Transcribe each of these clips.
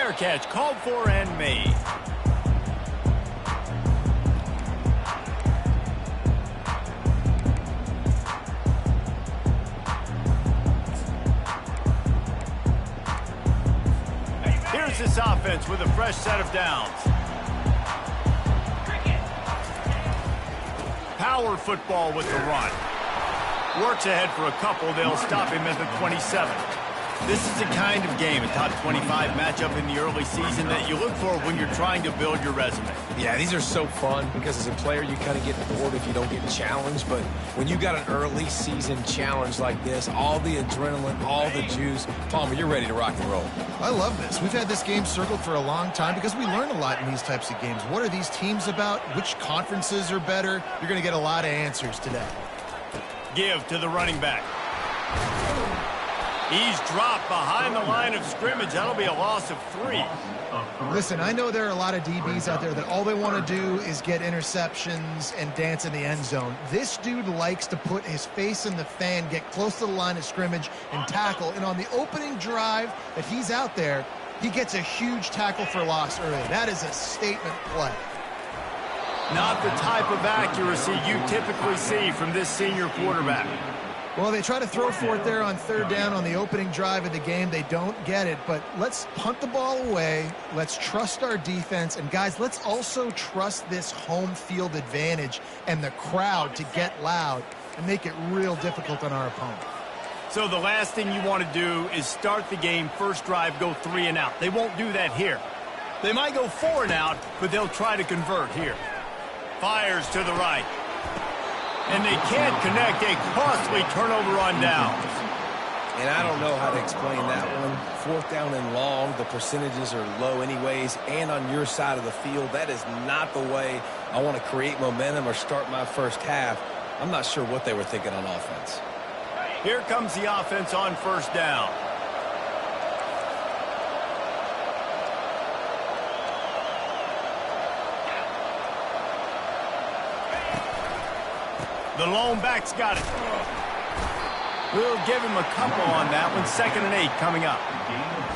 Fair catch, called for and made. Here's this offense with a fresh set of downs. Power football with the run. Works ahead for a couple. They'll stop him at the 27. This is the kind of game, a top 25 matchup in the early season, that you look for when you're trying to build your resume. Yeah, these are so fun because as a player, you kind of get bored if you don't get challenged. But when you got an early season challenge like this, all the adrenaline, all the juice, Palmer, you're ready to rock and roll. I love this. We've had this game circled for a long time because we learn a lot in these types of games. What are these teams about? Which conferences are better? You're going to get a lot of answers today. Give to the running back. He's dropped behind the line of scrimmage. That'll be a loss of 3. Listen, I know there are a lot of DBs out there that all they want to do is get interceptions and dance in the end zone. This dude likes to put his face in the fan, get close to the line of scrimmage, and tackle. And on the opening drive that he's out there, he gets a huge tackle for loss early. That is a statement play. Not the type of accuracy you typically see from this senior quarterback. Well, they try to throw for it there on third down on the opening drive of the game. They don't get it, but let's punt the ball away. Let's trust our defense. And, guys, let's also trust this home field advantage and the crowd to get loud and make it real difficult on our opponent. So the last thing you want to do is start the game, first drive, go 3 and out. They won't do that here. They might go 4 and out, but they'll try to convert here. Fires to the right. And they can't connect. A costly turnover on downs. And I don't know how to explain that one. 4th down and long, the percentages are low anyways, and on your side of the field, that is not the way I want to create momentum or start my first half. I'm not sure what they were thinking on offense. Here comes the offense on first down. The lone back's got it. We'll give him a couple on that one. 2nd and 8 coming up.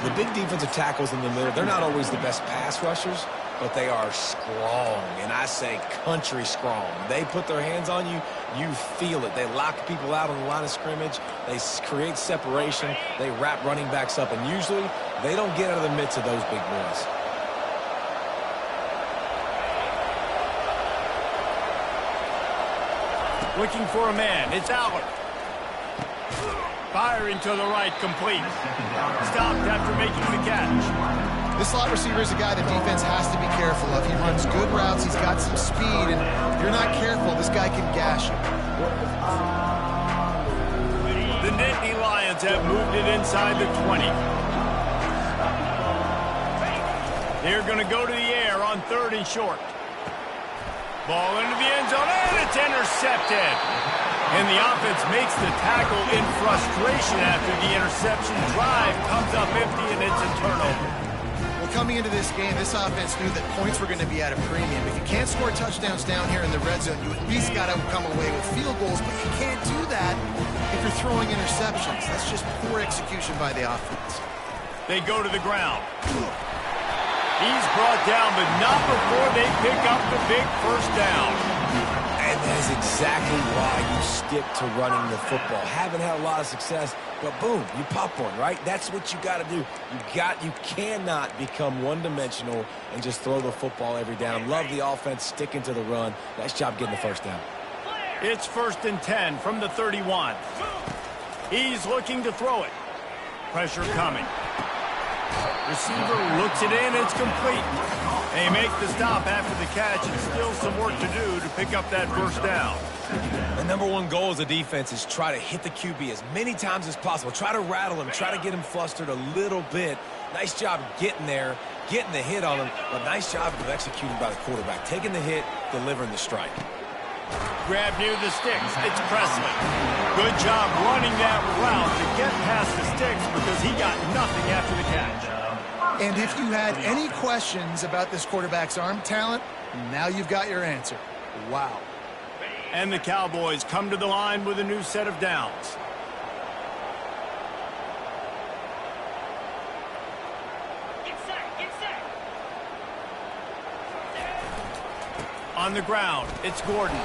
The big defensive tackles in the middle, they're not always the best pass rushers, but they are strong, and I say country strong. They put their hands on you, you feel it. They lock people out on the line of scrimmage. They create separation. They wrap running backs up, and usually they don't get out of the midst of those big boys. Looking for a man. It's Allen. Firing to the right, complete. Stopped after making the catch. This slot receiver is a guy the defense has to be careful of. He runs good routes. He's got some speed, and if you're not careful, this guy can gash you. The Nittany Lions have moved it inside the 20. They're going to go to the air on 3rd and short. Ball into the end zone, and it's intercepted. And the offense makes the tackle in frustration after the interception. Drive comes up empty, and it's a turnover. Well, coming into this game, this offense knew that points were going to be at a premium. If you can't score touchdowns down here in the red zone, you at least got to come away with field goals, but you can't do that if you're throwing interceptions. That's just poor execution by the offense. They go to the ground. He's brought down, but not before they pick up the big first down. And that is exactly why you stick to running the football. Haven't had a lot of success, but boom, you pop one, right? That's what you got to do. You cannot become one-dimensional and just throw the football every down. Love the offense sticking to the run. Nice job getting the first down. It's 1st and 10 from the 31. He's looking to throw it. Pressure coming. Receiver looks it in. It's complete. They make the stop after the catch, and still some work to do to pick up that first down. The number one goal as a defense is try to hit the QB as many times as possible. Try to rattle him. Try to get him flustered a little bit. Nice job getting there, getting the hit on him, but nice job of executing by the quarterback. Taking the hit, delivering the strike. Grab near the sticks. It's Presley. Good job running that route to get past the sticks because he got nothing after the catch. And if you had any questions about this quarterback's arm talent, now you've got your answer. Wow. And the Cowboys come to the line with a new set of downs. On the ground, it's Gordon.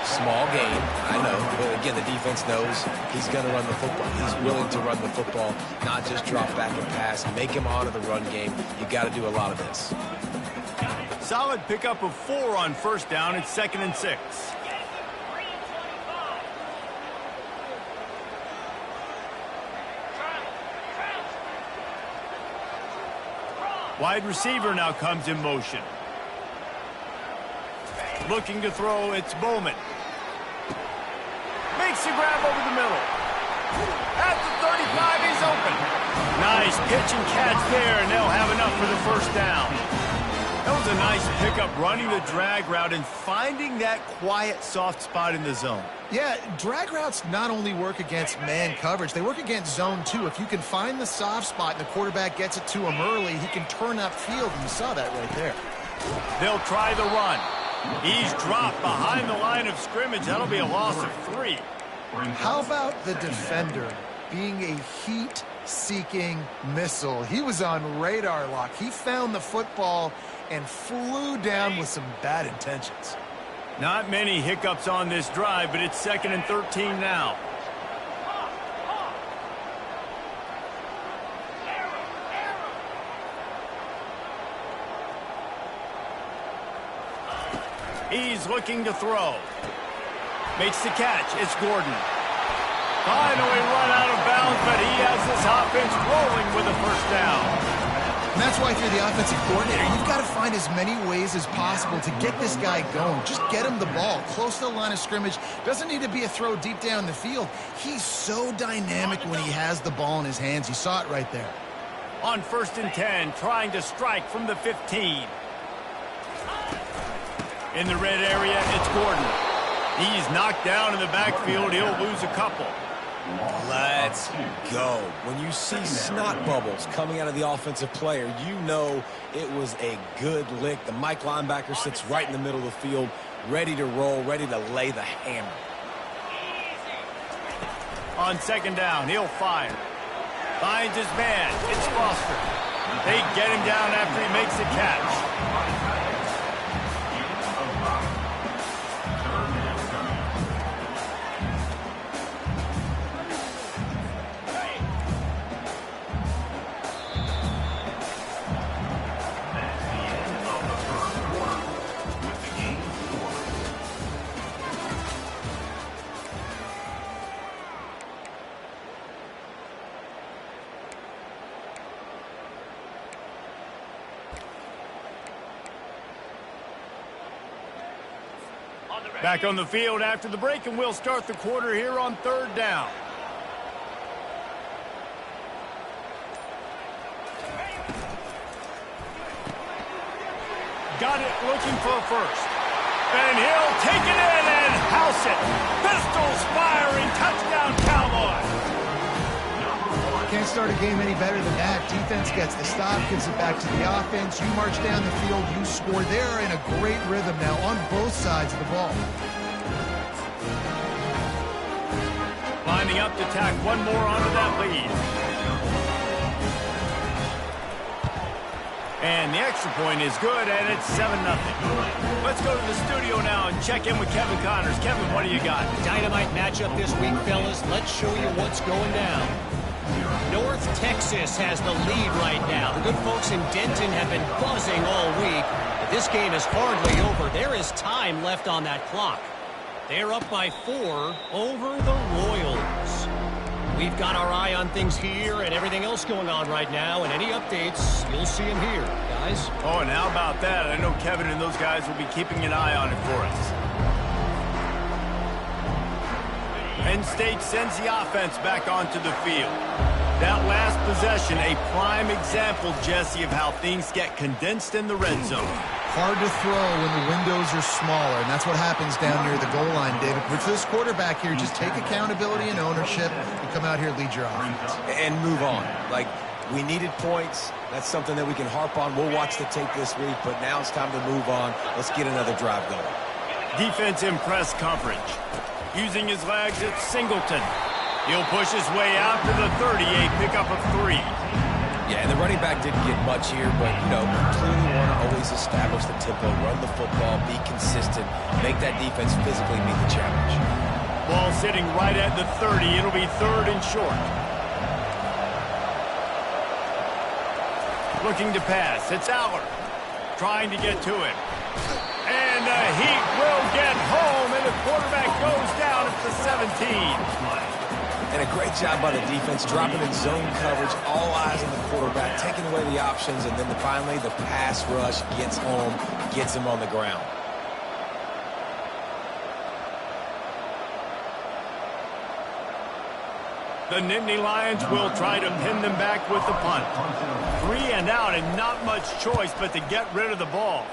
Small gain, I know. But again, the defense knows he's going to run the football. He's willing to run the football, not just drop back and pass. Make him honor the run game. You got to do a lot of this. Solid pickup of 4 on first down. It's 2nd and 6. Wide receiver now comes in motion. Looking to throw, it's Bowman. Makes the grab over the middle. At the 35, he's open. Nice pitch and catch there, and they'll have enough for the first down. That was a nice pickup, running the drag route and finding that quiet, soft spot in the zone. Yeah, drag routes not only work against man coverage, they work against zone too. If you can find the soft spot and the quarterback gets it to him early, he can turn upfield, and you saw that right there. They'll try the run. He's dropped behind the line of scrimmage. That'll be a loss of 3. How about the defender being a heat-seeking missile? He was on radar lock. He found the football and flew down with some bad intentions. Not many hiccups on this drive, but it's 2nd and 13 now. He's looking to throw. Makes the catch. It's Gordon. Finally run out of bounds, but he has this offense rolling with a first down. And that's why if you're the offensive coordinator, you've got to find as many ways as possible to get this guy going. Just get him the ball close to the line of scrimmage. Doesn't need to be a throw deep down the field. He's so dynamic when he has the ball in his hands. You saw it right there. On 1st and 10, trying to strike from the 15. In the red area, it's Gordon. He's knocked down in the backfield. He'll lose a couple. Let's go. When you see snot bubbles coming out of the offensive player, you know it was a good lick. The Mike linebacker sits right in the middle of the field, ready to roll, ready to lay the hammer. On 2nd down, he'll fire. Finds his man. It's Foster. They get him down after he makes the catch. Back on the field after the break, and we'll start the quarter here on 3rd down. Got it, looking for a first. And he'll take it in and house it. Pistols firing, touchdown Cowboys. Can't start a game any better than that. Defense gets the stop, gives it back to the offense. You march down the field, you score. They're in a great rhythm now on both sides of the ball. Lining up to tack one more onto that lead. And the extra point is good, and it's 7-0. Let's go to the studio now and check in with Kevin Connors. Kevin, what do you got? Dynamite matchup this week, fellas. Let's show you what's going down. North Texas has the lead right now. The good folks in Denton have been buzzing all week. But this game is hardly over. There is time left on that clock. They're up by 4 over the Royals. We've got our eye on things here and everything else going on right now. And any updates, you'll see them here, guys. Oh, and how about that? I know Kevin and those guys will be keeping an eye on it for us. Penn State sends the offense back onto the field. That last possession, a prime example, Jesse, of how things get condensed in the red zone. Hard to throw when the windows are smaller, and that's what happens down near the goal line, David. But for this quarterback here, just take accountability and ownership and come out here and lead your offense. And move on. Like, we needed points. That's something that we can harp on. We'll watch the tape this week, but now it's time to move on. Let's get another drive going. Defense in press coverage. Using his legs, it's Singleton. He'll push his way out to the 30, a pickup of 3. Yeah, and the running back didn't get much here, but, you know, clearly want to always establish the tempo, run the football, be consistent, make that defense physically meet the challenge. Ball sitting right at the 30. It'll be 3rd and short. Looking to pass. It's Aller trying to get to him. And the heat will get home, and the quarterback goes down at the 17. And a great job by the defense, dropping in zone coverage, all eyes on the quarterback, taking away the options, and then finally the pass rush gets home, gets him on the ground. The Nittany Lions will try to pin them back with the punt. 3 and out, and not much choice but to get rid of the ball.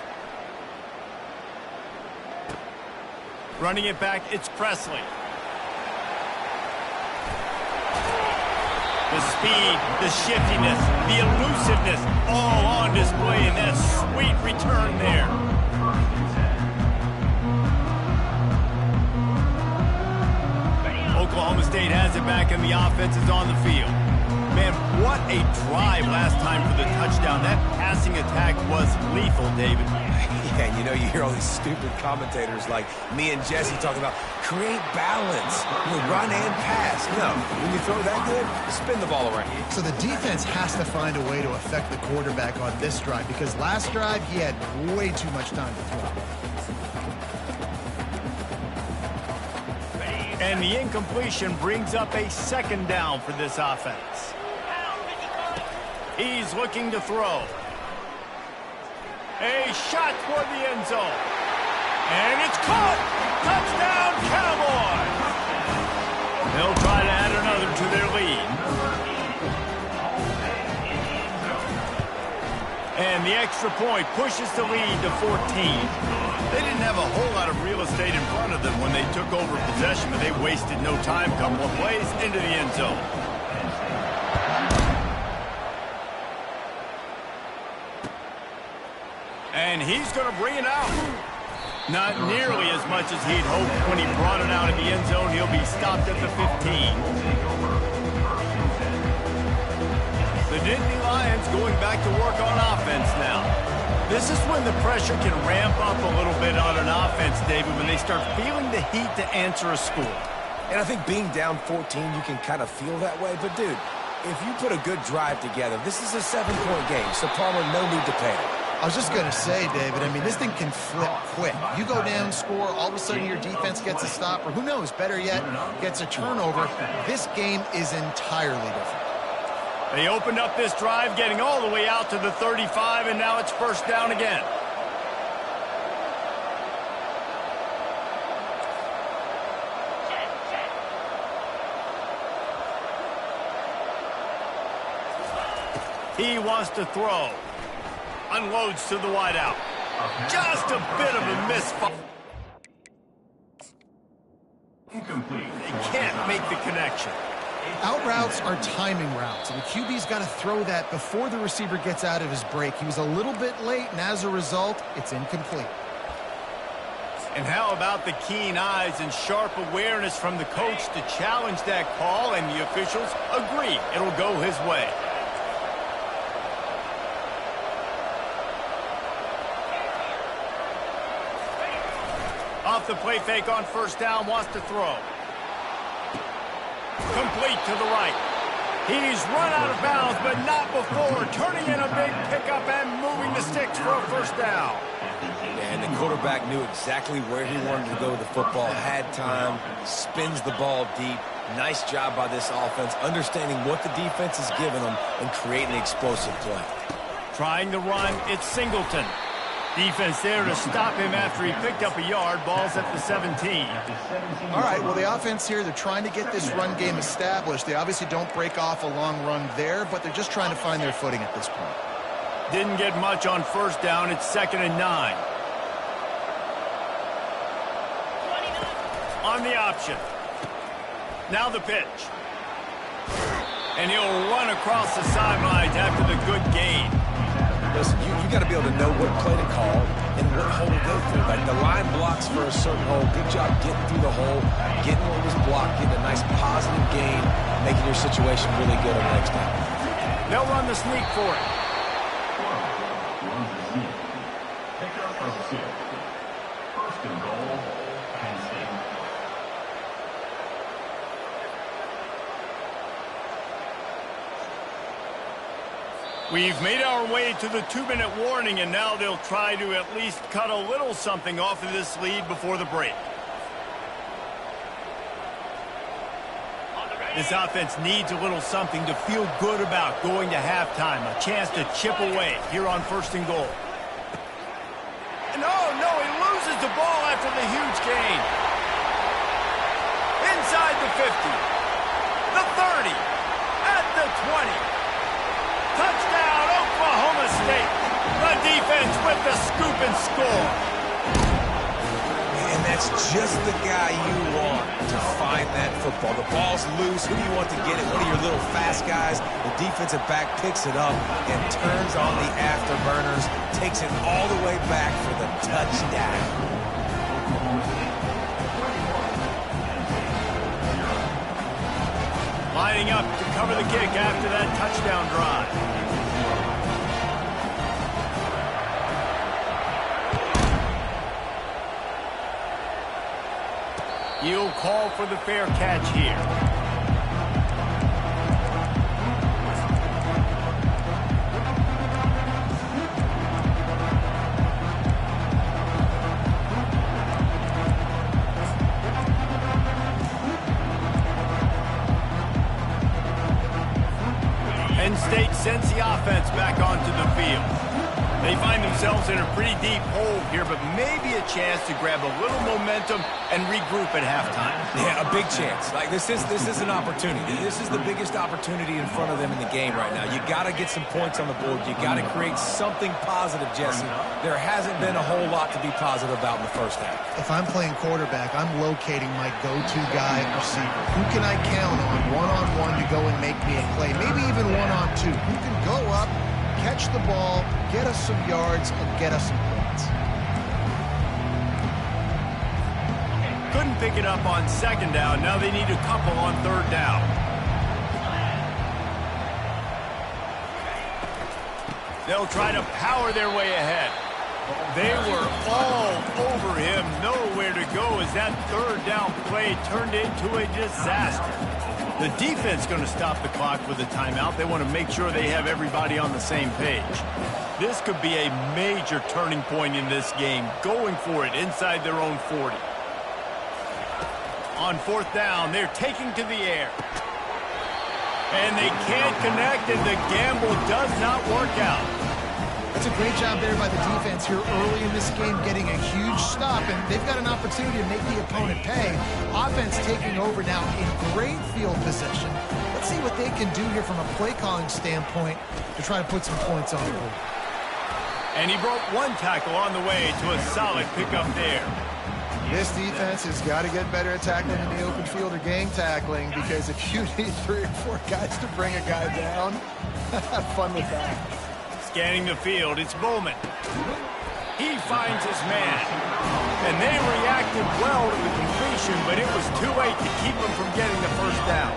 Running it back, it's Presley. The speed, the shiftiness, the elusiveness, all on display in that sweet return there. Oklahoma State has it back, and the offense is on the field. Man, what a drive last time for the touchdown. That passing attack was lethal, David. Yeah, you know, you hear all these stupid commentators like me and Jesse talking about create balance, you know, run and pass. No, when you throw that good, spin the ball around. So the defense has to find a way to affect the quarterback on this drive, because last drive he had way too much time to throw. And the incompletion brings up a 2nd down for this offense. He's looking to throw. A shot toward the end zone. And it's caught! Touchdown, Cowboys! They'll try to add another to their lead. And the extra point pushes the lead to 14. They didn't have a whole lot of real estate in front of them when they took over possession, but they wasted no time. Couple of plays into the end zone. And he's going to bring it out. Not nearly as much as he'd hoped when he brought it out of the end zone. He'll be stopped at the 15. The Nittany Lions going back to work on offense now. This is when the pressure can ramp up a little bit on an offense, David, when they start feeling the heat to answer a score. And I think being down 14, you can kind of feel that way. But, dude, if you put a good drive together, this is a 7-point game, so Palmer, no need to panic. I was just going to say, David, I mean, this thing can flip quick. You go down, score, all of a sudden your defense gets a stop, or who knows, better yet, gets a turnover. This game is entirely different. They opened up this drive, getting all the way out to the 35, and now it's 1st down again. He wants to throw. Unloads to the wideout. Just a bit of a misfire. Incomplete. They can't make the connection. Out routes are timing routes, and the QB's got to throw that before the receiver gets out of his break. He was a little bit late, and as a result, it's incomplete. And how about the keen eyes and sharp awareness from the coach to challenge that call, and the officials agree it'll go his way. Off the play fake on 1st down, wants to throw. Complete to the right. He's run out of bounds, but not before turning in a big pickup and moving the sticks for a 1st down. And the quarterback knew exactly where he wanted to go with the football, had time, spins the ball deep. Nice job by this offense, understanding what the defense is giving them and creating an explosive play. Trying to run, it's Singleton. Defense there to stop him after he picked up a yard. Ball's at the 17. All right, well, the offense here, they're trying to get this run game established. They obviously don't break off a long run there, but they're just trying to find their footing at this point. Didn't get much on 1st down. It's 2nd and 9. On the option. Now the pitch. And he'll run across the sidelines after the good gain. Listen, you got to be able to know what play to call and what hole to go through. Like the line blocks for a certain hole. Good job getting through the hole, getting what was blocked, getting a nice positive gain, making your situation really good on the next down. They'll run the sneak for it. First and goal, Penn State. We've made our way to the 2-minute warning, and now they'll try to at least cut a little something off of this lead before the break. This offense needs a little something to feel good about going to halftime. A chance to chip away here on first and goal. And oh, no, he loses the ball after the huge gain. Inside the 50. The 30. At the 20. Touchdown, Oklahoma State. The defense with the scoop and score. And that's just the guy you want to find that football. The ball's loose. Who do you want to get it? One of your little fast guys. The defensive back picks it up and turns on the afterburners, takes it all the way back for the touchdown. Lining up to cover the kick after that touchdown drive. He'll call for the fair catch here. Penn State sends the offense back onto the field. They find themselves in a pretty deep hole here, but maybe a chance to grab a little momentum and regroup at halftime. Yeah, a big chance. Like this is an opportunity. This is the biggest opportunity in front of them in the game right now. You got to get some points on the board. You got to create something positive, Jesse. There hasn't been a whole lot to be positive about in the first half. If I'm playing quarterback, I'm locating my go-to guy at receiver. Who can I count on one-on-one to go and make me a play? Maybe even one-on-two. Who can go up, catch the ball, get us some yards, and get us some points. Couldn't pick it up on second down. Now they need a couple on third down. They'll try to power their way ahead. They were all over him. Nowhere to go as that third down play turned into a disaster. The defense going to stop the clock with a timeout. They want to make sure they have everybody on the same page. This could be a major turning point in this game, going for it inside their own 40. On fourth down, they're taking to the air. And they can't connect, and the gamble does not work out. That's a great job there by the defense here early in this game, getting a huge stop, and they've got an opportunity to make the opponent pay. Offense taking over now in great field position. Let's see what they can do here from a play calling standpoint to try to put some points on the board. And he broke one tackle on the way to a solid pickup there. This defense has got to get better at tackling in the open field or gang tackling, because if you need 3 or 4 guys to bring a guy down, have fun with that. Scanning the field, it's Bowman. He finds his man. And they reacted well to the completion, but it was too late to keep them from getting the first down.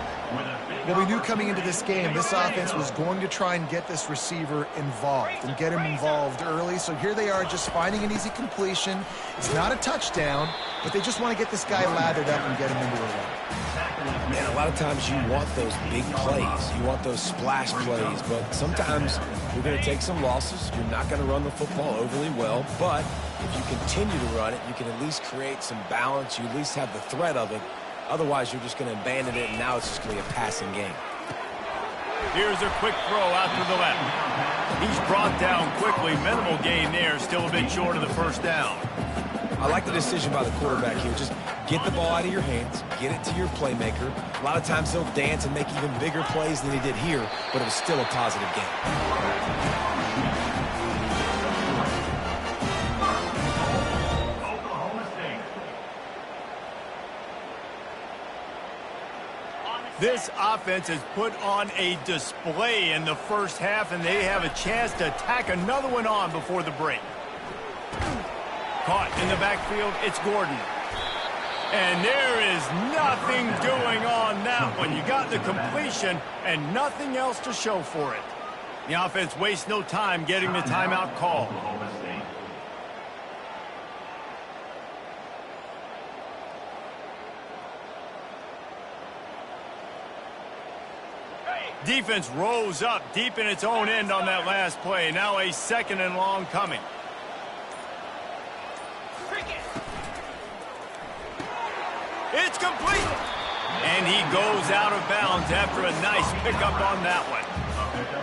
Well, we knew coming into this game, this offense was going to try and get this receiver involved and get him involved early. So here they are just finding an easy completion. It's not a touchdown, but they just want to get this guy lathered up and get him into a run. Man, a lot of times you want those big plays. You want those splash plays, but sometimes you're going to take some losses. You're not going to run the football overly well, but if you continue to run it, you can at least create some balance. You at least have the threat of it. Otherwise, you're just going to abandon it, and now it's just going to be a passing game. Here's a quick throw out to the left. He's brought down quickly. Minimal gain there, still a bit short of the first down. I like the decision by the quarterback here. Just get the ball out of your hands, get it to your playmaker. A lot of times he'll dance and make even bigger plays than he did here, but it was still a positive game. This offense has put on a display in the first half, and they have a chance to tack another one on before the break. Caught in the backfield, it's Gordon. And there is nothing doing on that one. You got the completion and nothing else to show for it. The offense wastes no time getting the timeout call. Oklahoma State. Defense rose up deep in its own end on that last play. Now a 2nd and long coming. It's complete. And he goes out of bounds after a nice pickup on that one.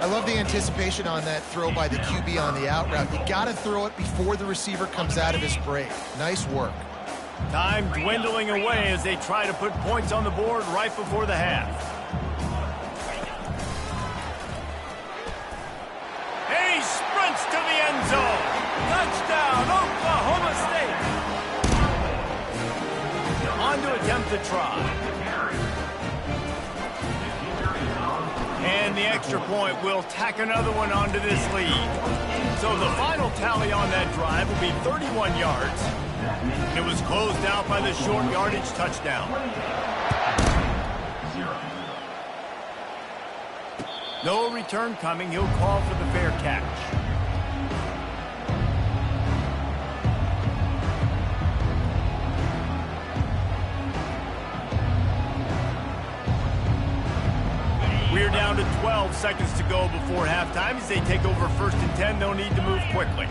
I love the anticipation on that throw by the QB on the out route. You got to throw it before the receiver comes out of his break. Nice work. Time dwindling away as they try to put points on the board right before the half. And he sprints to the end zone. Touchdown, Oklahoma State. On to attempt the try. And the extra point will tack another one onto this lead. So the final tally on that drive will be 31 yards. And it was closed out by the short yardage touchdown. No return coming. He'll call for the fair catch. We're down to 12 seconds to go before halftime. As they take over 1st and 10, they'll need to move quickly.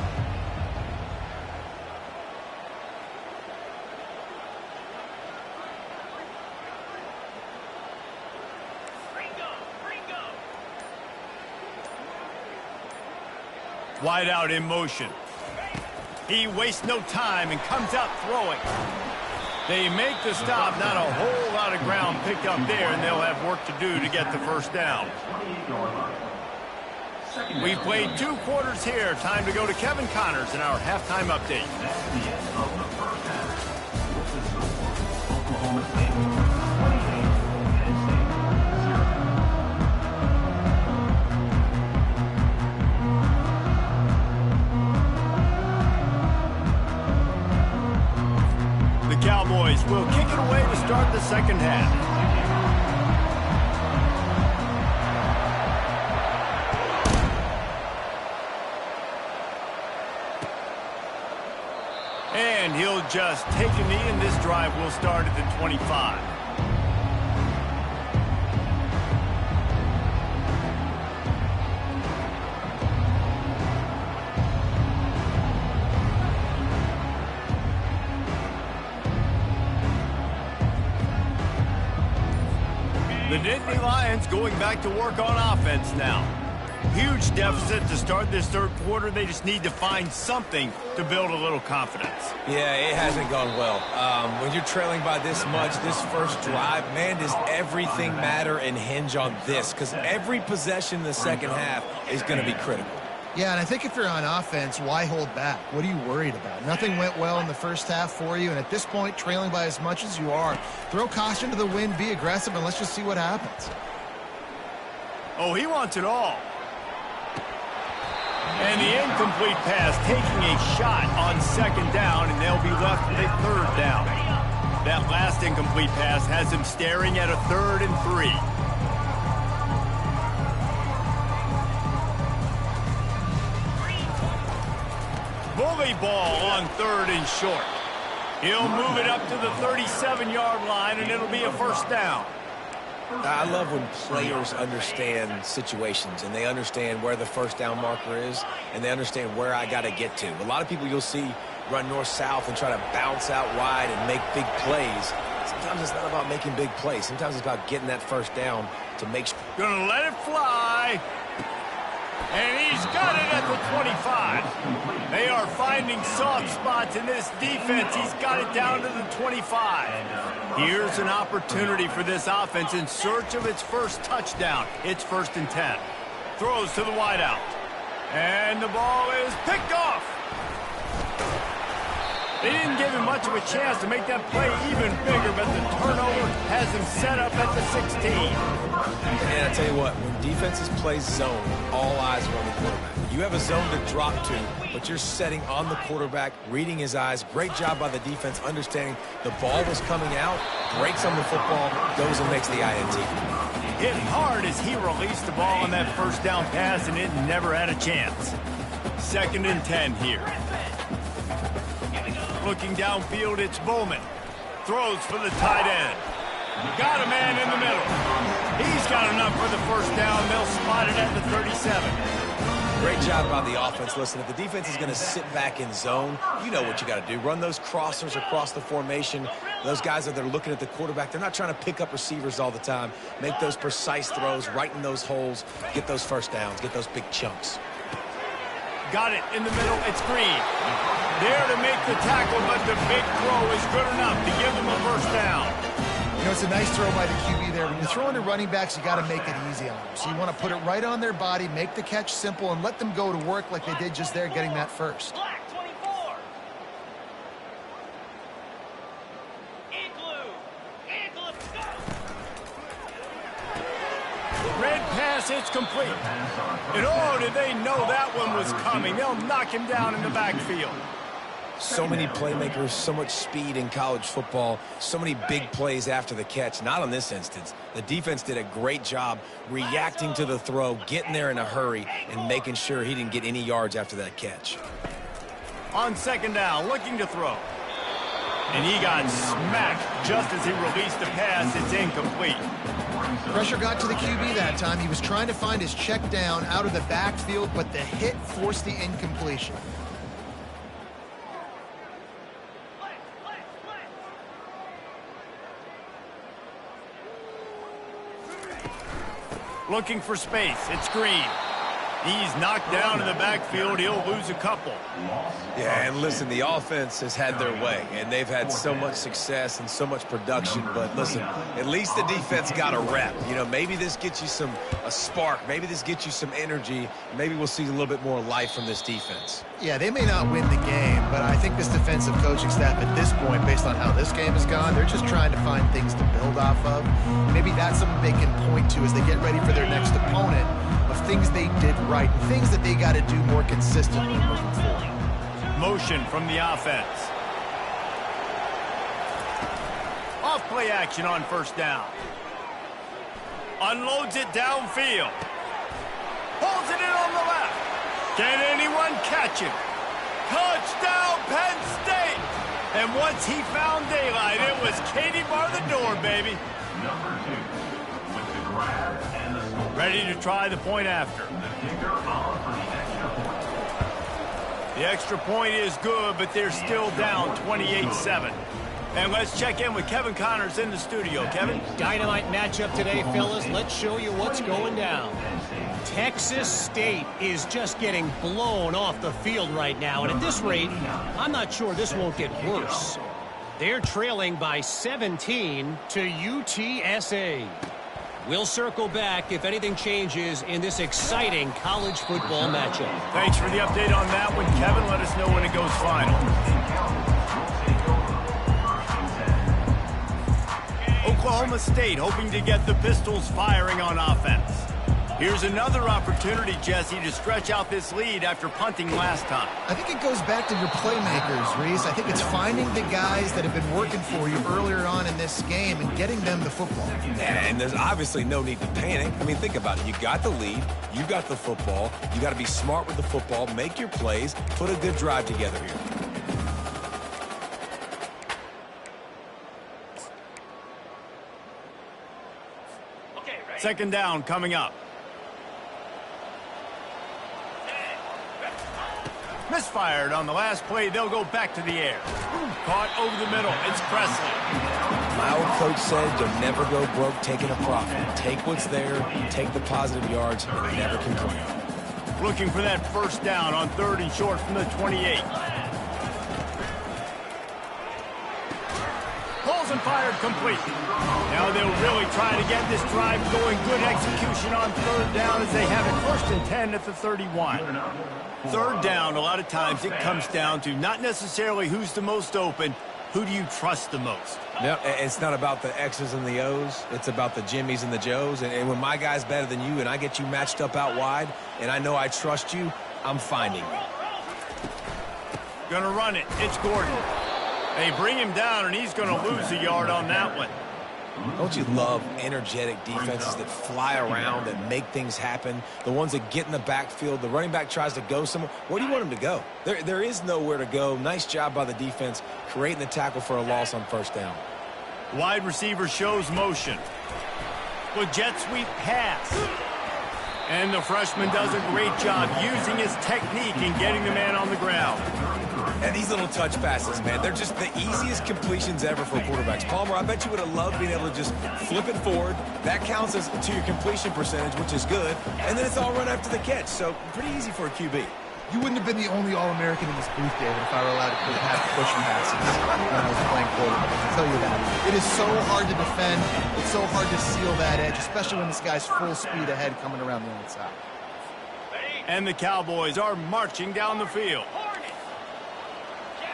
Wide out in motion. He wastes no time and comes out throwing. They make the stop. Not a whole lot of ground picked up there, and they'll have work to do to get the first down. We've played 2 quarters here. Time to go to Kevin Connors in our halftime update. That's the end of the first half. This is the score. Oklahoma State 28, Penn State 0. The Cowboys will kick it away to start the second half. And he'll just take a knee, and this drive will start at the 25. The Nittany Lions going back to work on offense now. Huge deficit to start this 3rd quarter. They just need to find something to build a little confidence. Yeah, it hasn't gone well. When you're trailing by this much, this first drive, man, does everything matter and hinge on this? Because every possession in the second half is going to be critical. Yeah, and I think if you're on offense, why hold back? What are you worried about? Nothing went well in the first half for you, and at this point, trailing by as much as you are, throw caution to the wind, be aggressive, and let's just see what happens. Oh, he wants it all. And the incomplete pass taking a shot on 2nd down, and they'll be left with a 3rd down. That last incomplete pass has him staring at a 3rd and 3. Bully ball on 3rd and short. He'll move it up to the 37-yard line, and it'll be a 1st down. I love when players understand situations and they understand where the 1st down marker is and they understand where I got to get to. A lot of people you'll see run north-south and try to bounce out wide and make big plays. Sometimes it's not about making big plays. Sometimes it's about getting that 1st down to make sure. Gonna let it fly. And he's got it at the 25. They are finding soft spots in this defense. He's got it down to the 25. Here's an opportunity for this offense in search of its first touchdown. It's 1st and 10. Throws to the wideout. And the ball is picked off. They didn't give him much of a chance to make that play even bigger, but the turnover has him set up at the 16. And I tell you what, when defenses play zone, all eyes are on the quarterback. You have a zone to drop to, but you're setting on the quarterback, reading his eyes. Great job by the defense, understanding the ball was coming out, breaks on the football, goes and makes the INT. hit hard as he released the ball on that first down pass, and it never had a chance. 2nd and 10 here. Looking downfield, it's Bowman. Throws for the tight end. Got a man in the middle. He's got enough for the first down. They'll spot it at the 37. Great job by the offense. Listen, if the defense is going to sit back in zone, you know what you got to do. Run those crossers across the formation. Those guys that are looking at the quarterback, they're not trying to pick up receivers all the time. Make those precise throws, right in those holes, get those first downs, get those big chunks. Got it in the middle. It's Green. There to make the tackle, but the big throw is good enough to give them a first down. You know, it's a nice throw by the QB there. When you're throwing to running backs, you got to make it easy on them. So you want to put it right on their body, make the catch simple, and let them go to work like they did just there, getting that first. Black 24. Red pass, it's complete. And oh, did they know that one was coming. They'll knock him down in the backfield. So many playmakers, so much speed in college football, so many big plays after the catch. Not in this instance. The defense did a great job reacting to the throw, getting there in a hurry, and making sure he didn't get any yards after that catch. On 2nd down, looking to throw. And he got smacked just as he released the pass. It's incomplete. Pressure got to the QB that time. He was trying to find his check down out of the backfield, but the hit forced the incompletion. Looking for space. It's Green. He's knocked down in the backfield. He'll lose a couple. Yeah, and listen, the offense has had their way, and they've had so much success and so much production. But listen, at least the defense got a rep. You know, maybe this gets you a spark. Maybe this gets you some energy. Maybe we'll see a little bit more life from this defense. Yeah, they may not win the game, but I think this defensive coaching staff at this point, based on how this game has gone, they're just trying to find things to build off of. Maybe that's something they can point to as they get ready for their next opponent, of things they did right and things that they got to do more consistently moving forward. Motion from the offense. Off play action on 1st down. Unloads it downfield. Pulls it in on the left. Can anyone catch him? Touchdown, Penn State! And once he found daylight, it was Katie bar the door, baby. Number 2, with the grab and the score. Ready to try the point after. The kicker on for the extra point. The extra point is good, but they're still down 28-7. And let's check in with Kevin Connors in the studio. Kevin? Dynamite matchup today, fellas. Let's show you what's going down. Texas State is just getting blown off the field right now. And at this rate, I'm not sure this won't get worse. They're trailing by 17 to UTSA. We'll circle back if anything changes in this exciting college football matchup. Thanks for the update on that one, Kevin. Let us know when it goes final. Oklahoma State hoping to get the Pistols firing on offense. Here's another opportunity, Jesse, to stretch out this lead after punting last time. I think it goes back to your playmakers, Reese. I think it's finding the guys that have been working for you earlier on in this game and getting them the football. And there's obviously no need to panic. I mean, think about it. You got the lead. You got the football. You got to be smart with the football, make your plays, put a good drive together here. Second down coming up. Misfired on the last play. They'll go back to the air. Caught over the middle. It's Presley. My old coach said you'll never go broke taking a profit. Take what's there, take the positive yards, and never complain. Looking for that first down on 3rd and short from the 28. Pulls and fired complete. Now they'll really try to get this drive going. Good execution on 3rd down as they have it 1st and 10 at the 31. 3rd down, a lot of times it comes down to not necessarily who's the most open, who do you trust the most? No, it's not about the X's and the O's. It's about the Jimmies and the Joes. And when my guy's better than you and I get you matched up out wide and I know I trust you, I'm finding you. Gonna run it. It's Gordon. They bring him down, and he's going to lose a yard on that one. Don't you love energetic defenses that fly around, that make things happen? The ones that get in the backfield, the running back tries to go somewhere. Where do you want him to go? There is nowhere to go. Nice job by the defense creating the tackle for a loss on first down. Wide receiver shows motion. With jet sweep pass. And the freshman does a great job using his technique and getting the man on the ground. And these little touch passes, man, they're just the easiest completions ever for quarterbacks. Palmer, I bet you would have loved being able to just flip it forward. That counts as to your completion percentage, which is good. And then it's all run after the catch. So pretty easy for a QB. You wouldn't have been the only All-American in this booth, David, if I were allowed to have push passes when I was playing quarterback. I'll tell you that. It is so hard to defend. It's so hard to seal that edge, especially when this guy's full speed ahead coming around the outside. And the Cowboys are marching down the field.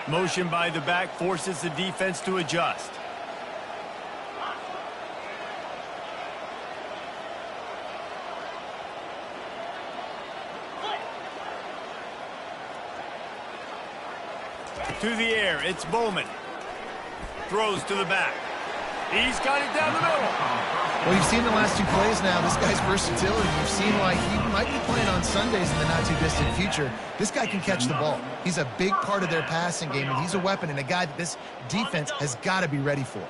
Motion by the back forces the defense to adjust. To the air, it's Bowman. Throws to the back. He's got it down the middle. Well, you've seen the last two plays now. This guy's versatility. You've seen why he might be playing on Sundays in the not-too-distant future. This guy can catch the ball. He's a big part of their passing game, and he's a weapon and a guy that this defense has got to be ready for.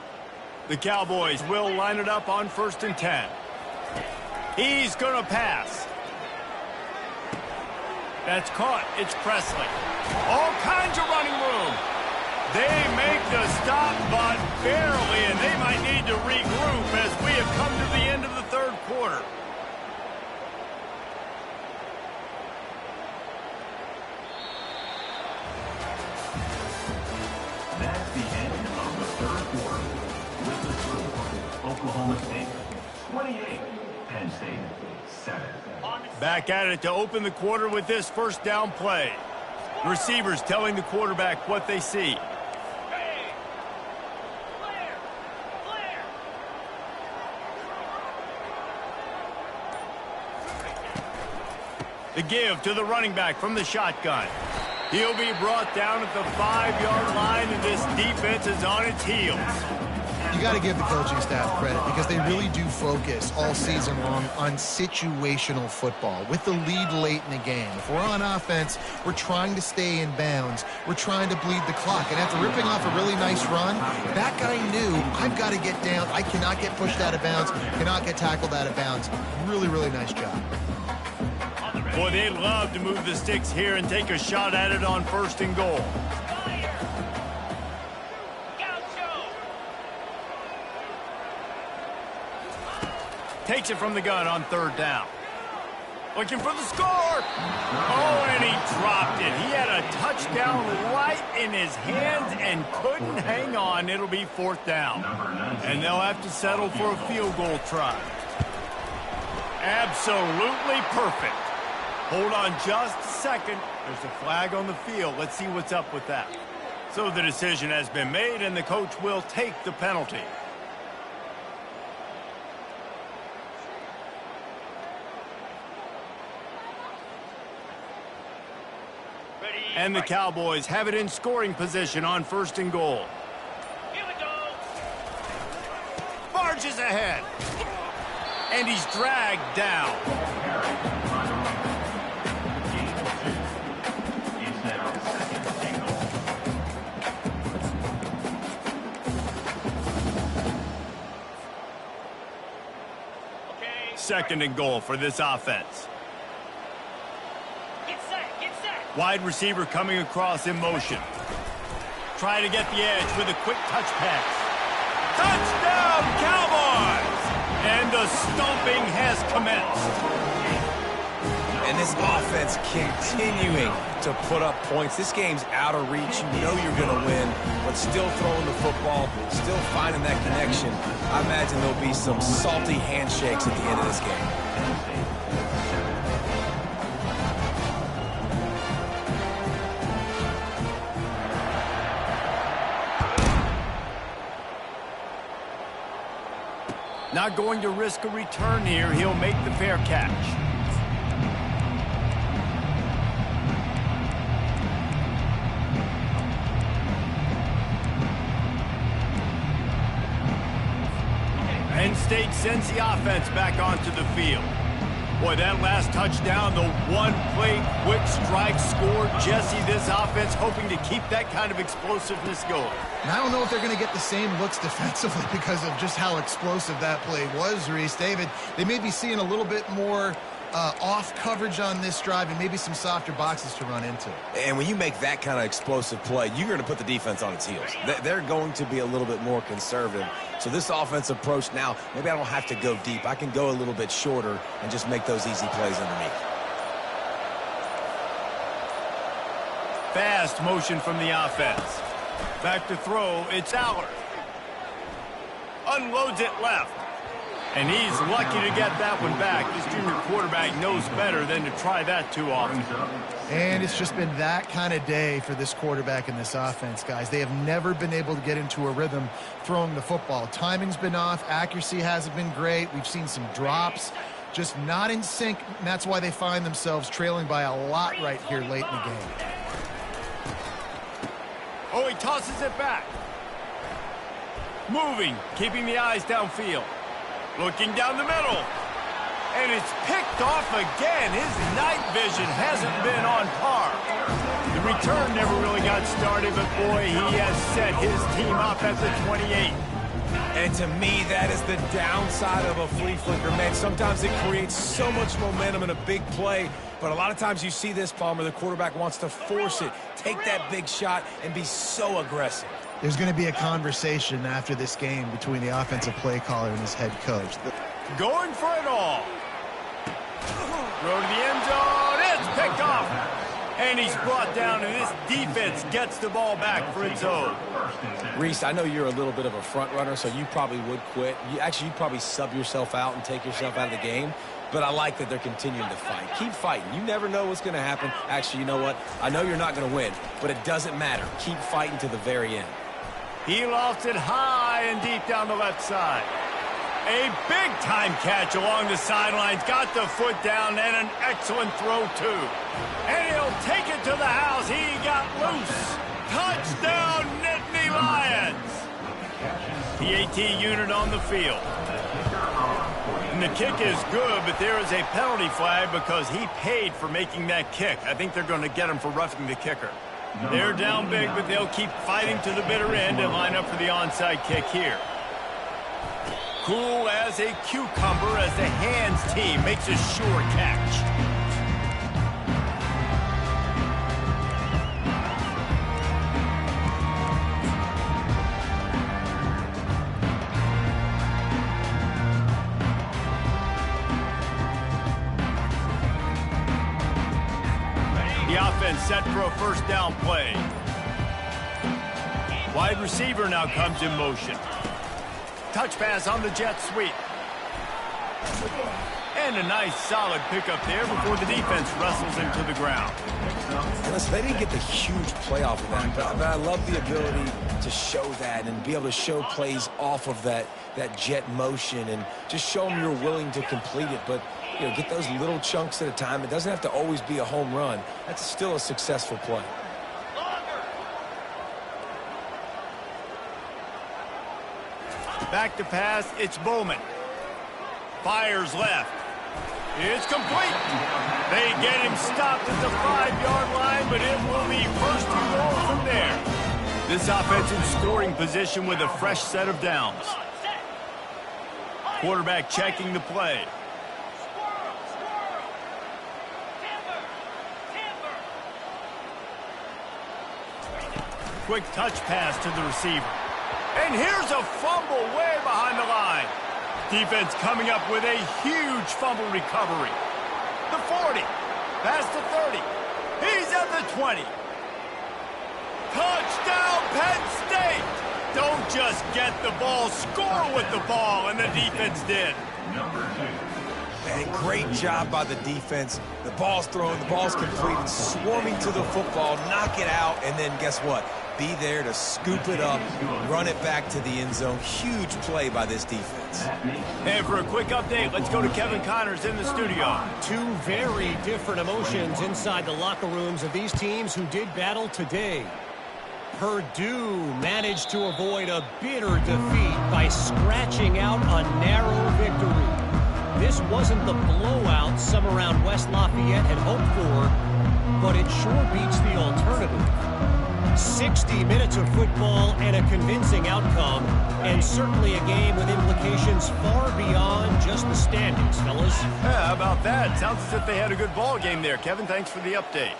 The Cowboys will line it up on 1st and 10. He's going to pass. That's caught. It's Presley. All kinds of running room. They make the stop, but barely, and they might need to regroup as we have come to the end of the third quarter. That's the end of the third quarter. With the score, Oklahoma State 28, Penn State 7. Back at it to open the quarter with this first down play. The receivers telling the quarterback what they see. The give to the running back from the shotgun. He'll be brought down at the 5-yard line, and this defense is on its heels. You got to give the coaching staff credit because they really do focus all season long on situational football with the lead late in the game. If we're on offense, we're trying to stay in bounds. We're trying to bleed the clock. And after ripping off a really nice run, that guy knew, I've got to get down. I cannot get pushed out of bounds, cannot get tackled out of bounds. Really, really nice job. Boy, they'd love to move the sticks here and take a shot at it on 1st and goal. Takes it from the gun on 3rd down. Looking for the score. Oh, and he dropped it. He had a touchdown right in his hands and couldn't hang on. It'll be 4th down. And they'll have to settle for a field goal try. Absolutely perfect. Hold on just a second. There's a flag on the field. Let's see what's up with that. So the decision has been made, and the coach will take the penalty. And the Cowboys have it in scoring position on 1st and goal. Here we go. Barges ahead. And he's dragged down. It's now 2nd and goal. 2nd and goal for this offense. Wide receiver coming across in motion. Try to get the edge with a quick touch pass. Touchdown, Cowboys! And the stomping has commenced. And this offense continuing to put up points. This game's out of reach. You know you're going to win, but still throwing the football, still finding that connection. I imagine there'll be some salty handshakes at the end of this game. Not going to risk a return here. He'll make the fair catch. State sends the offense back onto the field. Boy, that last touchdown, the one-play quick strike score. Jesse, this offense hoping to keep that kind of explosiveness going. And I don't know if they're going to get the same looks defensively because of just how explosive that play was, Reese. David, they may be seeing a little bit more off coverage on this drive and maybe some softer boxes to run into. And when you make that kind of explosive play, you're going to put the defense on its heels. They're going to be a little bit more conservative. So this offense approach now, maybe I don't have to go deep. I can go a little bit shorter and just make those easy plays underneath. Fast motion from the offense. Back to throw, it's Aller. Unloads it left. And he's lucky to get that one back. This junior quarterback knows better than to try that too often. And it's just been that kind of day for this quarterback in this offense, guys. They have never been able to get into a rhythm throwing the football. Timing's been off. Accuracy hasn't been great. We've seen some drops. Just not in sync, and that's why they find themselves trailing by a lot right here late in the game. Oh, he tosses it back. Moving, keeping the eyes downfield. Looking down the middle. And it's picked off again. His night vision hasn't been on par. The return never really got started, but boy, he has set his team up at the 28. And to me, that is the downside of a flea flicker, man. Sometimes it creates so much momentum in a big play, but a lot of times you see this, Palmer, the quarterback wants to force it, take that big shot, and be so aggressive. There's going to be a conversation after this game between the offensive play caller and his head coach. Going for it all. Throw to the end zone. It's picked off. And he's brought down, and this defense gets the ball back for its own. Reese, I know you're a little bit of a front runner, so you probably would quit. You'd probably sub yourself out and take yourself out of the game. But I like that they're continuing to fight. Keep fighting. You never know what's going to happen. Actually, you know what? I know you're not going to win, but it doesn't matter. Keep fighting to the very end. He lofts it high and deep down the left side. A big-time catch along the sidelines. Got the foot down and an excellent throw, too. And he'll take it to the house. He got loose. Touchdown, Nittany Lions. PAT unit on the field. And the kick is good, but there is a penalty flag because he paid for making that kick. I think they're going to get him for roughing the kicker. They're down big, but they'll keep fighting to the bitter end and line up for the onside kick here. Cool as a cucumber as the hands team makes a sure catch. The offense set for a first down play. Wide receiver now comes in motion. Touch pass on the jet sweep. And a nice solid pickup there before the defense wrestles into the ground. And listen, they didn't get the huge play off of that, but I love the ability to show that and be able to show plays off of that jet motion and just show them you're willing to complete it. But get those little chunks at a time. It doesn't have to always be a home run. That's still a successful play. Back to pass, it's Bowman. Fires left. It's complete. They get him stopped at the 5-yard line, but it will be first and goal from there. This offense in scoring position with a fresh set of downs. Quarterback checking the play. Quick touch pass to the receiver. And here's a fumble way behind the line. Defense coming up with a huge fumble recovery. The 40, past the 30. He's at the 20. Touchdown, Penn State! Don't just get the ball, score with the ball, and the defense did. And great job by the defense. The ball's thrown, the ball's completed, swarming to the football, knock it out, and then guess what? Be there to scoop it up, run it back to the end zone. Huge play by this defense. And for a quick update, let's go to Kevin Connors in the studio. Two very different emotions inside the locker rooms of these teams who did battle today. Purdue managed to avoid a bitter defeat by scratching out a narrow victory. This wasn't the blowout some around West Lafayette had hoped for, but it sure beats the alternative. 60 minutes of football and a convincing outcome, and certainly a game with implications far beyond just the standings, fellas. Yeah, how about that? Sounds as if they had a good ball game there. Kevin, thanks for the update.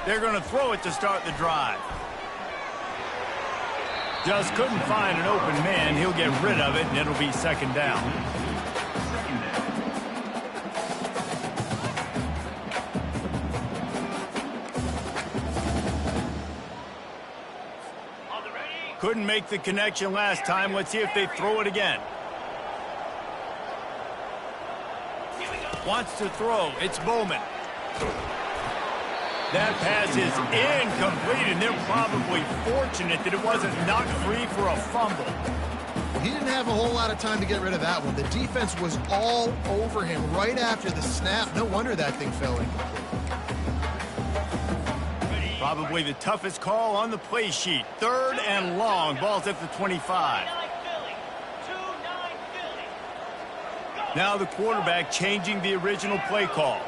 They're going to throw it to start the drive. Just couldn't find an open man. He'll get rid of it, and it'll be second down. Couldn't make the connection last time. Let's see if they throw it again. Wants to throw. It's Bowman. That pass is incomplete, and they're probably fortunate that it wasn't knocked free for a fumble. He didn't have a whole lot of time to get rid of that one. The defense was all over him right after the snap. No wonder that thing fell incomplete. Probably the toughest call on the play sheet. 3rd and long. Ball's at the 25. Now the quarterback changing the original play call.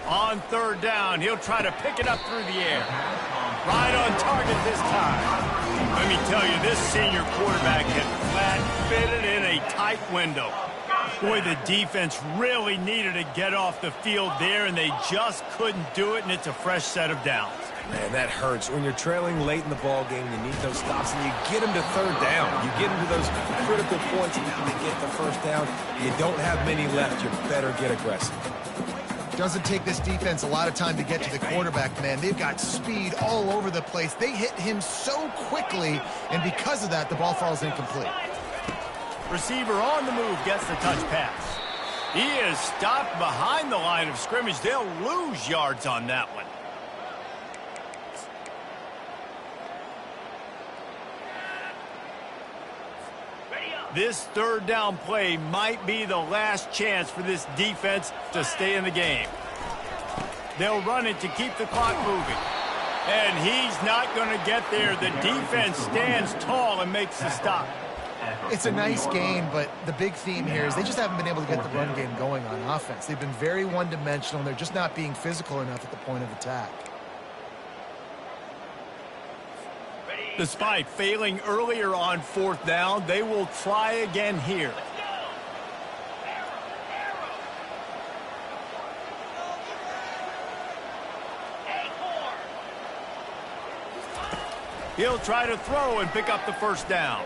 On 3rd down, he'll try to pick it up through the air. Right on target this time. Let me tell you, this senior quarterback had flat fitted in a tight window. Boy, the defense really needed to get off the field there, and they just couldn't do it, and it's a fresh set of downs. Man, that hurts. When you're trailing late in the ball game, you need those stops, and you get them to 3rd down. You get them to those critical points, and now they get the 1st down. You don't have many left. You better get aggressive. Doesn't take this defense a lot of time to get to the quarterback, man. They've got speed all over the place. They hit him so quickly, and because of that, the ball falls incomplete. Receiver on the move gets the touch pass. He is stopped behind the line of scrimmage. They'll lose yards on that one. This 3rd down play might be the last chance for this defense to stay in the game. They'll run it to keep the clock moving. And he's not going to get there. The defense stands tall and makes the stop. It's a nice game, but the big theme here is they just haven't been able to get the run game going on offense. They've been very one-dimensional, and they're just not being physical enough at the point of attack. Despite failing earlier on 4th down, they will try again here. He'll try to throw and pick up the 1st down.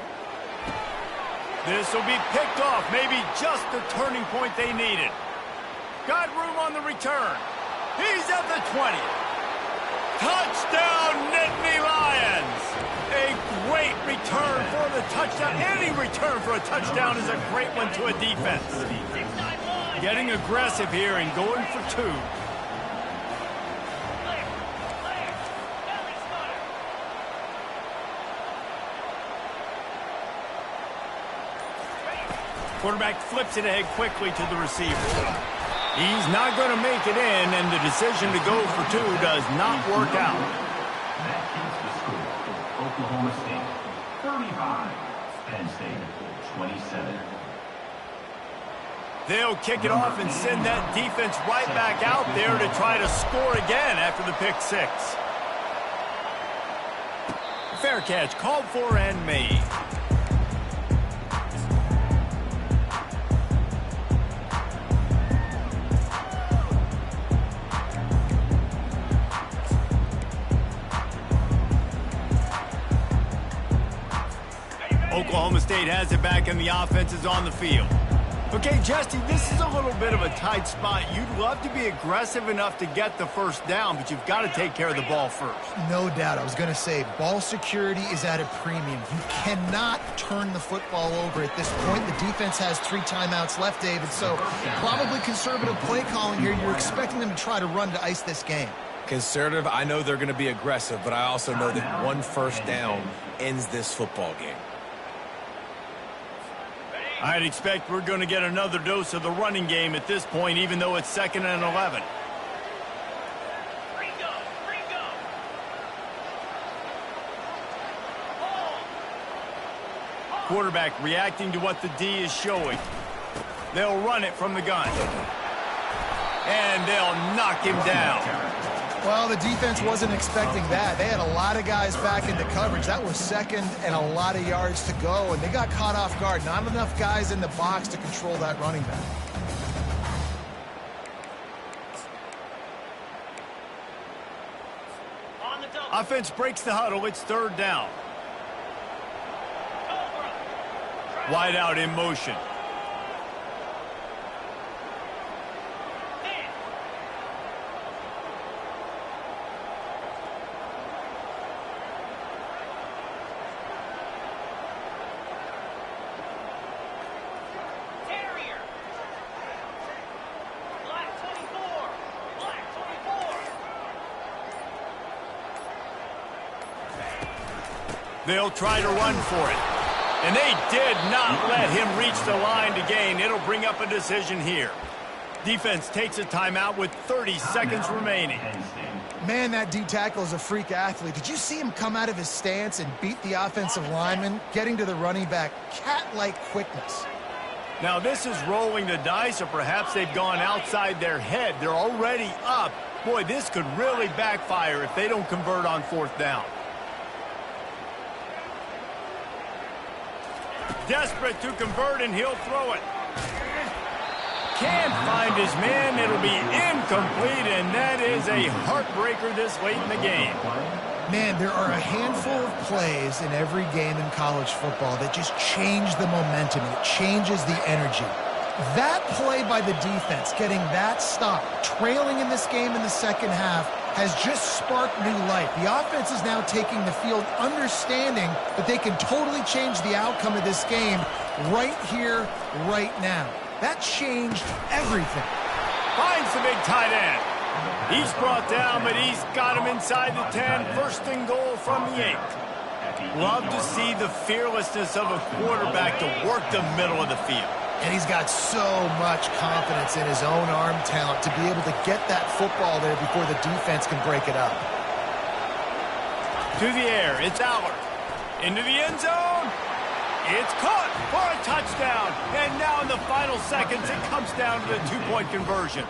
This will be picked off, maybe just the turning point they needed. Got room on the return. He's at the 20. Touchdown, Nittany Lions! A great return for the touchdown. Any return for a touchdown is a great one to a defense. Getting aggressive here and going for 2. Quarterback flips it ahead quickly to the receiver. He's not going to make it in, and the decision to go for 2 does not work out. That is the score. Oklahoma State 35, Penn State 27. They'll kick it off and send that defense right back out there to try to score again after the pick 6. Fair catch called for and made. Oklahoma State has it back and the offense is on the field. Okay, Jesse, this is a little bit of a tight spot. You'd love to be aggressive enough to get the 1st down, but you've got to take care of the ball first. No doubt. I was going to say, ball security is at a premium. You cannot turn the football over at this point. The defense has 3 timeouts left, David, so probably conservative play calling here. You're expecting them to try to run to ice this game. Conservative, I know they're going to be aggressive, but I also know that 1 first down ends this football game. I'd expect we're going to get another dose of the running game at this point, even though it's 2nd and 11. Quarterback reacting to what the D is showing. They'll run it from the gun. And they'll knock him down. Well, the defense wasn't expecting that. They had a lot of guys back into coverage. That was 2nd and a lot of yards to go, and they got caught off guard. Not enough guys in the box to control that running back. Offense breaks the huddle. It's 3rd down. Wide out in motion. They'll try to run for it. And they did not let him reach the line to gain. It'll bring up a decision here. Defense takes a timeout with 30 seconds remaining. Man, that D tackle is a freak athlete. Did you see him come out of his stance and beat the offensive lineman, getting to the running back? Cat-like quickness. Now, this is rolling the dice, or perhaps they've gone outside their head. They're already up. Boy, this could really backfire if they don't convert on 4th down. Desperate to convert, and he'll throw it. Can't find his man. It'll be incomplete, and that is a heartbreaker this late in the game. Man, there are a handful of plays in every game in college football that just change the momentum. It changes the energy. That play by the defense, getting that stop, trailing in this game in the 2nd half, has just sparked new life. The offense is now taking the field, understanding that they can totally change the outcome of this game right here, right now. That changed everything. Finds the big tight end. He's brought down, but he's got him inside the 10. 1st and goal from the 8. Love to see the fearlessness of a quarterback to work the middle of the field. And he's got so much confidence in his own arm talent to be able to get that football there before the defense can break it up. To the air, it's Allard. Into the end zone. It's caught for a touchdown. And now in the final seconds, it comes down to the 2-point conversion.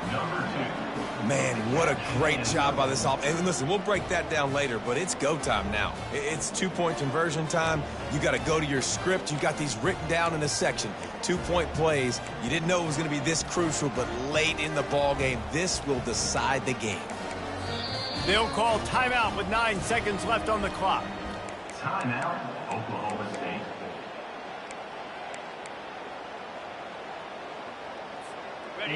Man, what a great job by this offense. And listen, we'll break that down later, but it's go time now. It's 2-point conversion time. You got to go to your script. You got these written down in a section. 2-point plays. You didn't know it was going to be this crucial, but late in the ball game, this will decide the game. They'll call timeout with 9 seconds left on the clock. Timeout, Oklahoma State.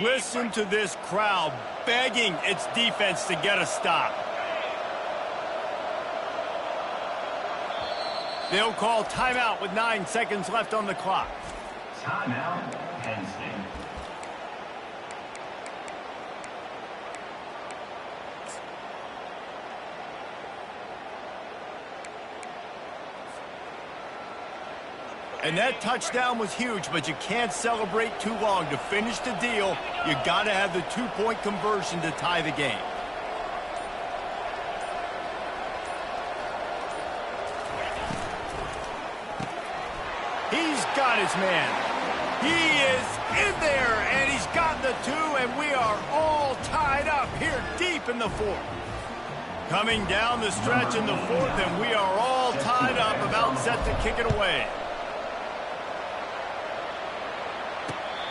Listen to this crowd begging its defense to get a stop. They'll call timeout with 9 seconds left on the clock. Timeout, Penn State. And that touchdown was huge, but you can't celebrate too long. To finish the deal, you got to have the 2-point conversion to tie the game. He's got his man. He is in there, and he's got the 2, and we are all tied up here deep in the 4th. Coming down the stretch in the 4th, and we are all tied up, about set to kick it away.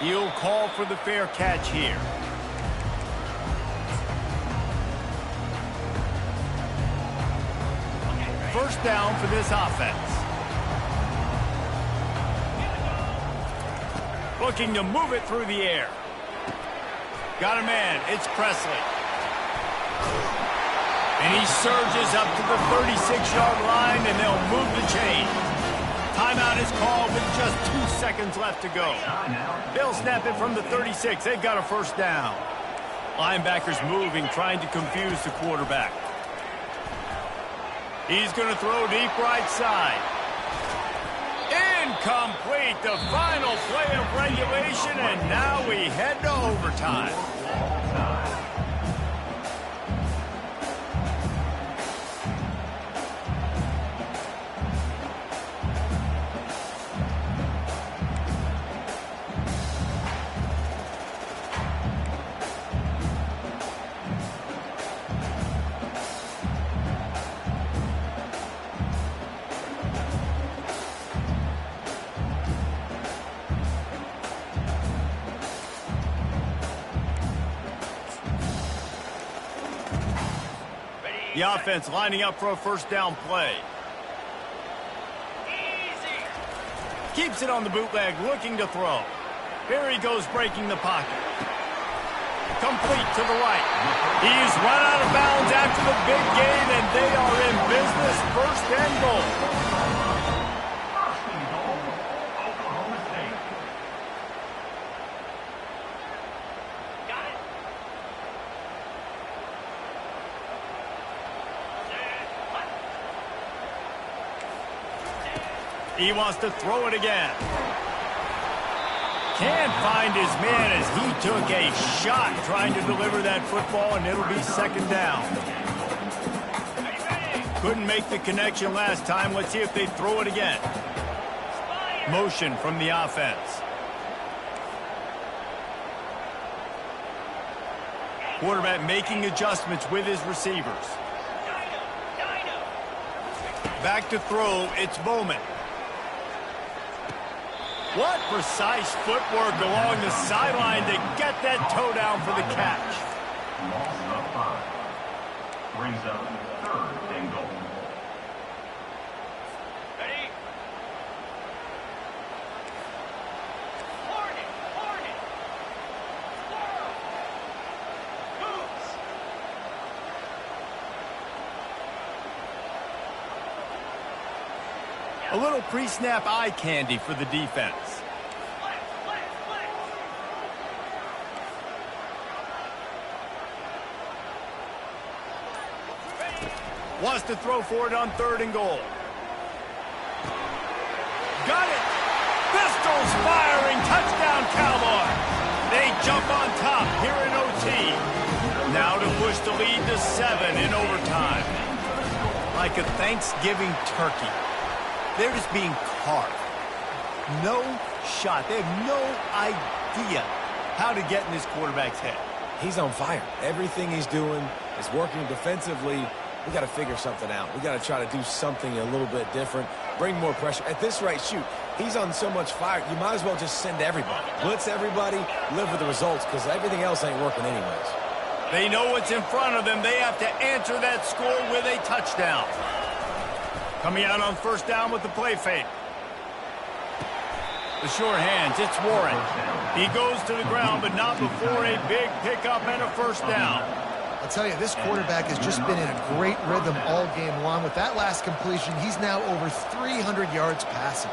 He'll call for the fair catch here. First down for this offense. Looking to move it through the air. Got a man. It's Presley. And he surges up to the 36-yard line, and they'll move the chain. Timeout is called with just 2 seconds left to go. They'll snap it from the 36. They've got a first down. Linebackers moving, trying to confuse the quarterback. He's going to throw deep right side. Complete the final play of regulation, and now we head to overtime. The offense lining up for a first down play. Easy. Keeps it on the bootleg, looking to throw. Here he goes, breaking the pocket. Complete to the right. He's run out of bounds after the big gain, and they are in business. First and goal. First and goal, Oklahoma State. Got it. He wants to throw it again. Can't find his man as he took a shot trying to deliver that football, and it'll be second down. Couldn't make the connection last time. Let's see if they throw it again. Motion from the offense. Quarterback making adjustments with his receivers. Back to throw, it's Bowman. What precise footwork along the sideline to get that toe down for the catch. Loss of 5. Brings up third and goal. Ready? Hornet! Hornet! Squirrel! Goose! A little pre-snap eye candy for the defense. Wants to throw for it on third and goal. Got it! Pistols firing! Touchdown, Cowboy! They jump on top here in OT. Now to push the lead to 7 in overtime. Like a Thanksgiving turkey. They're just being carved. No shot. They have no idea how to get in this quarterback's head. He's on fire. Everything he's doing is working defensively. We got to figure something out. We got to try to do something a little bit different, bring more pressure. At this rate, shoot, he's on so much fire, you might as well just send everybody. Blitz everybody, live with the results, because everything else ain't working anyways. They know what's in front of them. They have to answer that score with a touchdown. Coming out on first down with the play fake. The sure hands, it's Warren. He goes to the ground, but not before a big pickup and a first down. I'll tell you, this quarterback has just been in a great rhythm all game long. With that last completion, he's now over 300 yards passing.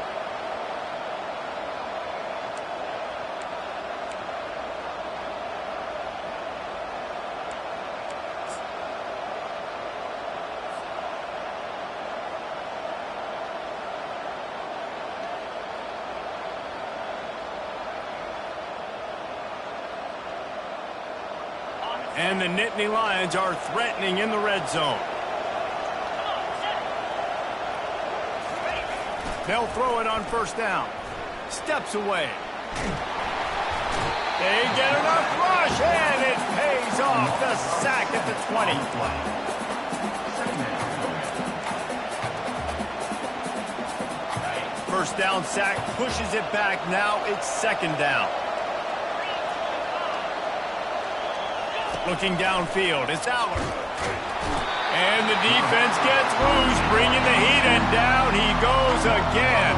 And the Nittany Lions are threatening in the red zone. They'll throw it on first down. Steps away. They get enough rush, and it pays off. The sack at the 20. First down sack pushes it back. Now it's second down. Looking downfield, it's Aller. And the defense gets loose, bringing the heat, and down he goes again.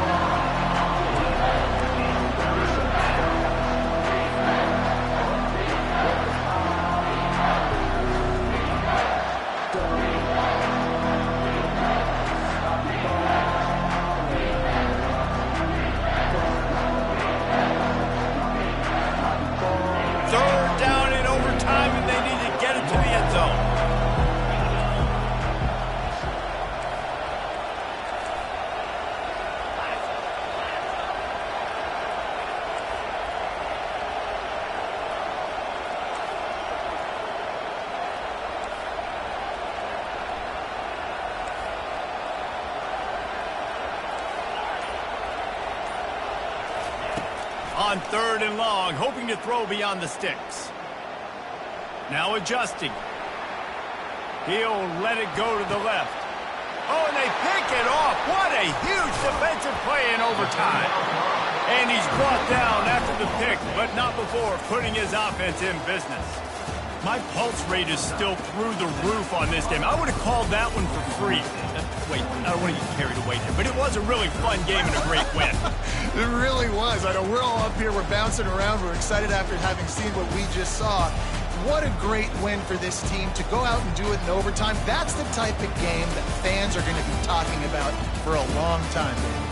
Third down in overtime, and they need to get it to the end zone. On 3rd and long, hoping to throw beyond the sticks. Now adjusting. He'll let it go to the left. Oh, and they pick it off. What a huge defensive play in overtime. And he's brought down after the pick, but not before putting his offense in business. My pulse rate is still through the roof on this game. I would have called that one for free. Wait, I don't want to get carried away here, but it was a really fun game and a great win. It really was. I know we're all up here, we're bouncing around, we're excited after having seen what we just saw. What a great win for this team to go out and do it in overtime. That's the type of game that fans are going to be talking about for a long time, baby.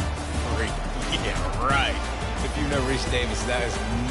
Great. Yeah, right. If you know Reese Davis, that is